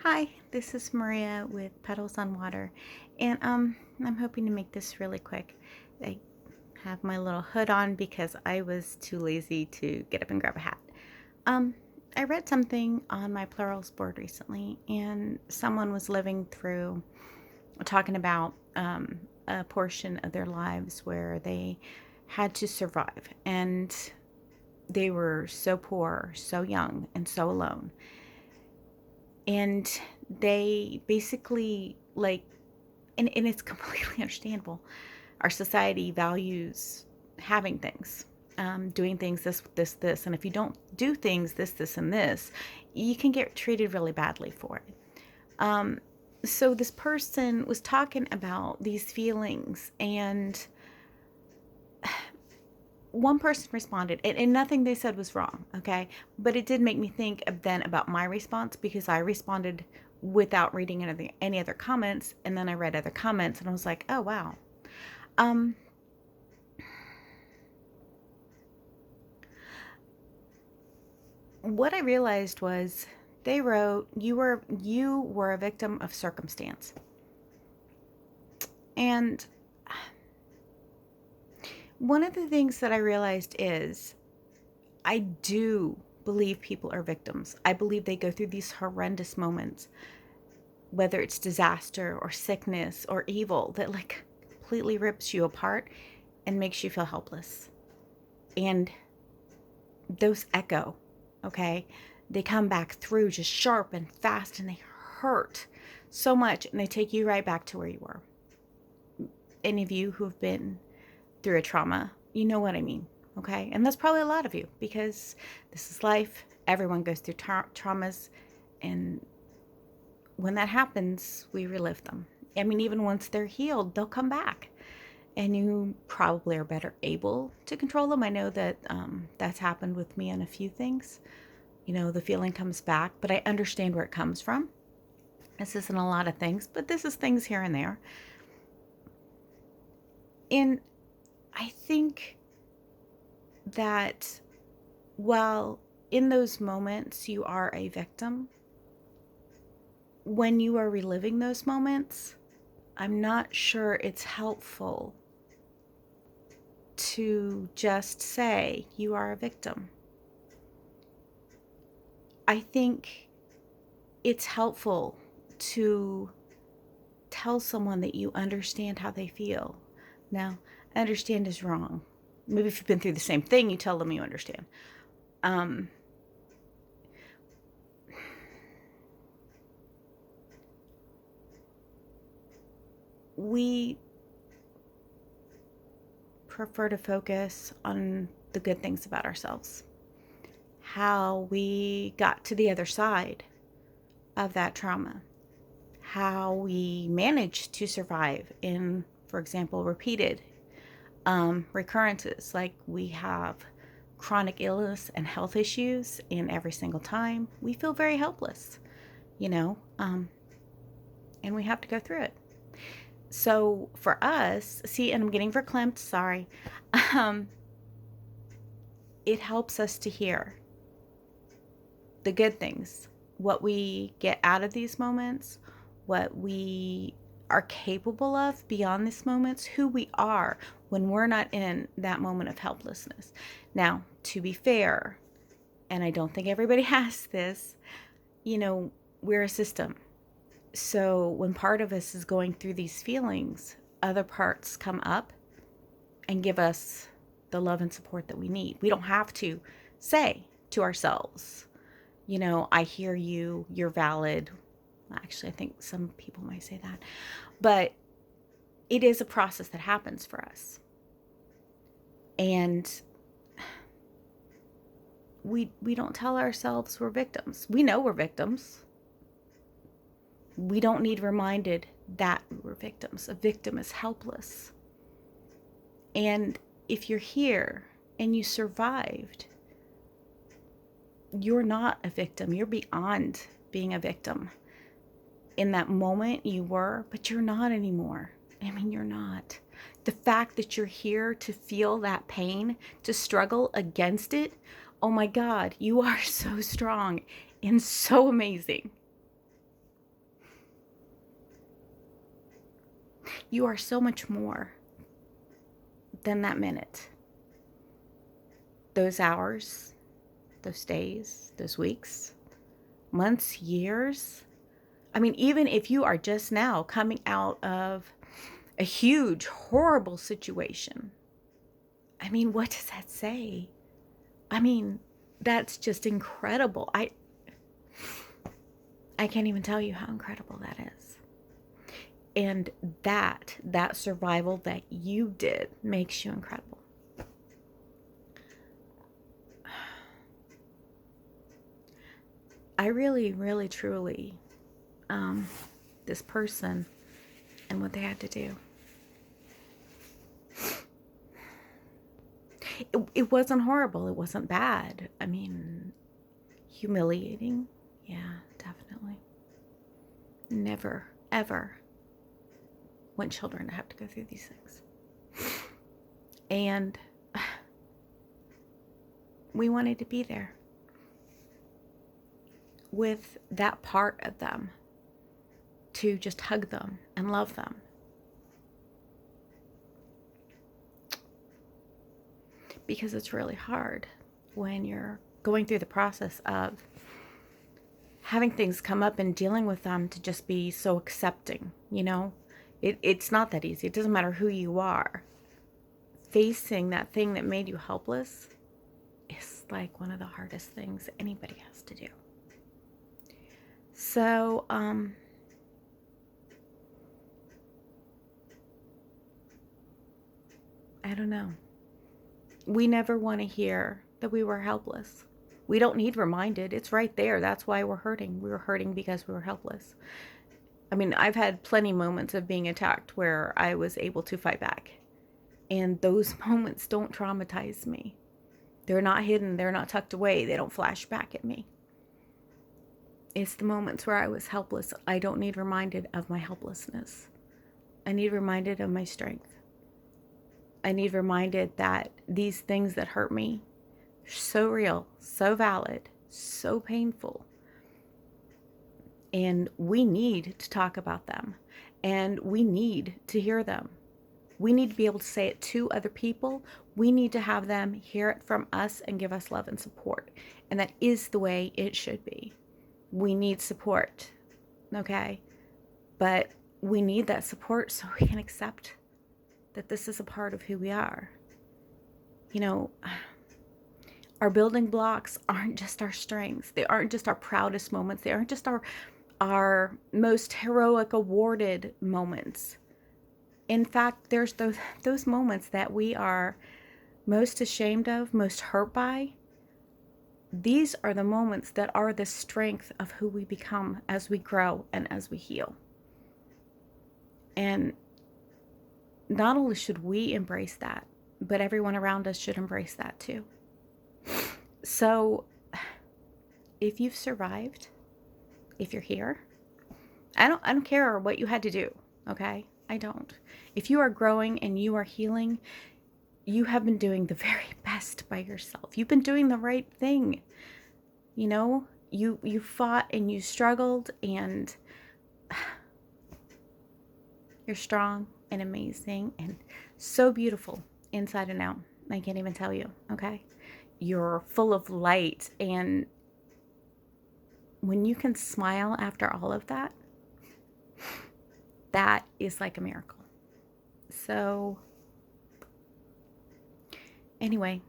Hi, this is Maria with Petals on Water, and I'm hoping to make this really quick. I have my little hood on because I was too lazy to get up and grab a hat. Um, I read something on my plurals board recently, and someone was living through talking about a portion of their lives where they had to survive, and they were so poor, so young, and so alone, and they basically and it's completely understandable. Our society values having things, doing things this, and if you don't do things this and this, you can get treated really badly for it. So this person was talking about these feelings, and one person responded, and nothing they said was wrong, okay? But it did make me think about my response, because I responded without reading any other comments, and then I read other comments, and I was like, oh, wow. Um, what I realized was they wrote, you were a victim of circumstance. And one of the things that I realized is I do believe people are victims. I believe they go through these horrendous moments, whether it's disaster or sickness or evil, that like completely rips you apart and makes you feel helpless. And those echo, okay? They come back through just sharp and fast, and they hurt so much, and they take you right back to where you were. Any of you who've been through a trauma, you know what I mean, okay? And that's probably a lot of you, because this is life. Everyone goes through traumas, and when that happens, we relive them. I mean, even once they're healed, they'll come back, and you probably are better able to control them. I know that that's happened with me on a few things. You know, the feeling comes back, but I understand where it comes from. This isn't a lot of things, but this is things here and there. And I think that while in those moments you are a victim, when you are reliving those moments, I'm not sure it's helpful to just say you are a victim. I think it's helpful to tell someone that you understand how they feel. Now, understand is wrong. Maybe if you've been through the same thing, you tell them you understand. Um, we prefer to focus on the good things about ourselves, how we got to the other side of that trauma, how we managed to survive in, for example, repeated recurrences. Like, we have chronic illness and health issues, and every single time we feel very helpless, you know, and we have to go through it. So for us, see, and I'm getting verklempt, sorry, um, it helps us to hear the good things, what we get out of these moments, what we are capable of beyond these moments, who we are when we're not in that moment of helplessness. Now, to be fair, and I don't think everybody has this, you know, we're a system. So when part of us is going through these feelings, other parts come up and give us the love and support that we need. We don't have to say to ourselves, you know, I hear you, you're valid. Actually, I think some people might say that. But it is a process that happens for us. And we don't tell ourselves we're victims. We know we're victims. We don't need reminded that we're victims. A victim is helpless. And if you're here and you survived, you're not a victim. You're beyond being a victim. In that moment you were, but you're not anymore. I mean, you're not. The fact that you're here to feel that pain, to struggle against it, oh my God, you are so strong and so amazing. You are so much more than that minute, those hours, those days, those weeks, months, years. I mean, even if you are just now coming out of a huge, horrible situation, I mean, what does that say? I mean, that's just incredible. I can't even tell you how incredible that is. And that survival that you did makes you incredible. I really, really, truly, this person and what they had to do. It wasn't horrible. It wasn't bad. I mean, humiliating. Yeah, definitely. Never, ever want children to have to go through these things. And we wanted to be there with that part of them, to just hug them and love them. Because it's really hard when you're going through the process of having things come up and dealing with them, to just be so accepting, you know? It's not that easy. It doesn't matter who you are. Facing that thing that made you helpless is like one of the hardest things anybody has to do. So, I don't know. We never want to hear that we were helpless. We don't need reminded. It's right there. That's why we're hurting. We were hurting because we were helpless. I mean, I've had plenty moments of being attacked where I was able to fight back. And those moments don't traumatize me. They're not hidden. They're not tucked away. They don't flash back at me. It's the moments where I was helpless. I don't need reminded of my helplessness. I need reminded of my strength. I need reminded that these things that hurt me are so real, so valid, so painful. And we need to talk about them. And we need to hear them. We need to be able to say it to other people. We need to have them hear it from us and give us love and support. And that is the way it should be. We need support, okay? But we need that support so we can accept that this is a part of who we are. You know, our building blocks aren't just our strengths. They aren't just our proudest moments. They aren't just our most heroic awarded moments. In fact, there's those moments that we are most ashamed of, most hurt by. These are the moments that are the strength of who we become as we grow and as we heal. And not only should we embrace that, but everyone around us should embrace that too. So if you've survived, if you're here, I don't care what you had to do, okay? I don't. If you are growing and you are healing, you have been doing the very best by yourself. You've been doing the right thing. You know, you fought and you struggled, and you're strong and amazing and so beautiful inside and out. I can't even tell you, okay? You're full of light, and when you can smile after all of that, that is like a miracle. So anyway,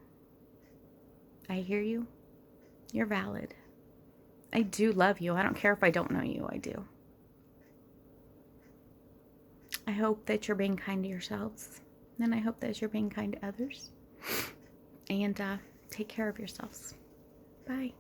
I hear you. You're valid. I do love you. I don't care if I don't know you. I do. I hope that you're being kind to yourselves. And I hope that you're being kind to others. And take care of yourselves. Bye.